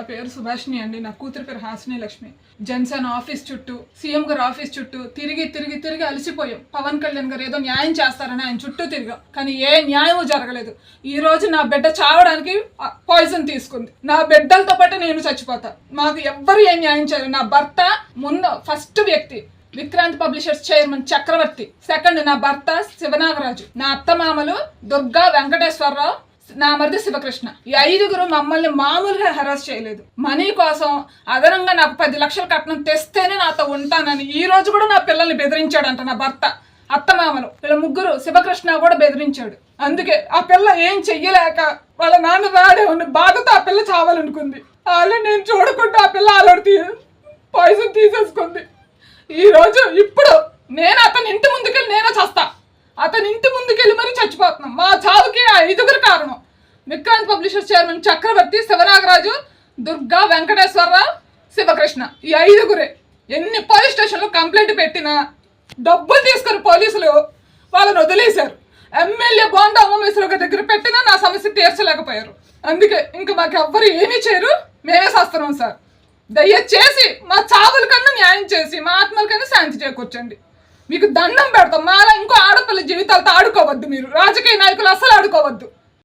పేరు సుభాషిణి అండి. నా కూతురు పేరు హాసిని లక్ష్మి. జనసేన ఆఫీస్ చుట్టూ, సీఎం గారు ఆఫీస్ చుట్టూ తిరిగి అలసిపోయాం. పవన్ కళ్యాణ్ గారు ఏదో న్యాయం చేస్తారని ఆయన చుట్టూ తిరిగాం, కానీ ఏ న్యాయం జరగలేదు. ఈ రోజు నా బిడ్డ చావడానికి పాయిజన్ తీసుకుంది. నా బిడ్డలతో పాటు నేను చచ్చిపోతా. మాకు ఎవ్వరు ఏం న్యాయం చేయరు. నా భర్త ముందు ఫస్ట్ వ్యక్తి విక్రాంత్ పబ్లిషర్స్ చైర్మన్ చక్రవర్తి, సెకండ్ నా భర్త శివనాగరాజు, నా అత్తమామలు దుర్గా వెంకటేశ్వరరావు, నా మరిది శివకృష్ణ. ఈ 5గురు మమ్మల్ని మామూలుగా హెరాస్ చేయలేదు. మనీ కోసం అదనంగా నాకు 10 లక్షలు కట్నం తెస్తేనే నాతో ఉంటానని ఈ రోజు కూడా నా పిల్లల్ని బెదిరించాడంట నా భర్త. అత్తమామలు వీళ్ళ ముగ్గురు, శివకృష్ణ కూడా బెదిరించాడు. అందుకే ఆ పిల్ల ఏం చెయ్యలేక వాళ్ళ నాన్న రాడే ఉన్న బాధతో ఆ పిల్ల చావాలనుకుంది. అలా నేను చూడకుండా ఆ పిల్ల ఆలోడి పాయిజన్ తీసేసుకుంది. ఈ రోజు ఇప్పుడు నేను అతని ఇంటి ముందుకెళ్ళి నేనే చేస్తా. అతని ఇంటి ముందుకెళ్ళి మరీ చచ్చిపోతున్నాం. మా చావుకి ఆ 5గురు కారణం. విక్రాంత్ పబ్లిషర్స్ చైర్మన్ చక్రవర్తి, శివనాగరాజు, దుర్గా వెంకటేశ్వరరావు, శివకృష్ణ. ఈ 5గురే. ఎన్ని పోలీస్ స్టేషన్లో కంప్లైంట్ పెట్టినా డబ్బులు తీసుకుని పోలీసులు వాళ్ళని వదిలేశారు. ఎమ్మెల్యే బోండా ఉమామేశ్వరరావు దగ్గర పెట్టినా నా సమస్య తీర్చలేకపోయారు. అందుకే ఇంక మాకు ఎవ్వరు ఏమీ చేయరు, మేమే చేస్తున్నాం సార్. దయచేసి మా చావుల కన్నా న్యాయం చేసి మా ఆత్మల కన్నా శాంతి చేకూర్చండి. మీకు దండం పెడతాం. మాలా ఇంకో ఆడపిల్ల జీవితాలతో ఆడుకోవద్దు. మీరు రాజకీయ నాయకులు అస్సలు ఆడుకోవద్దు.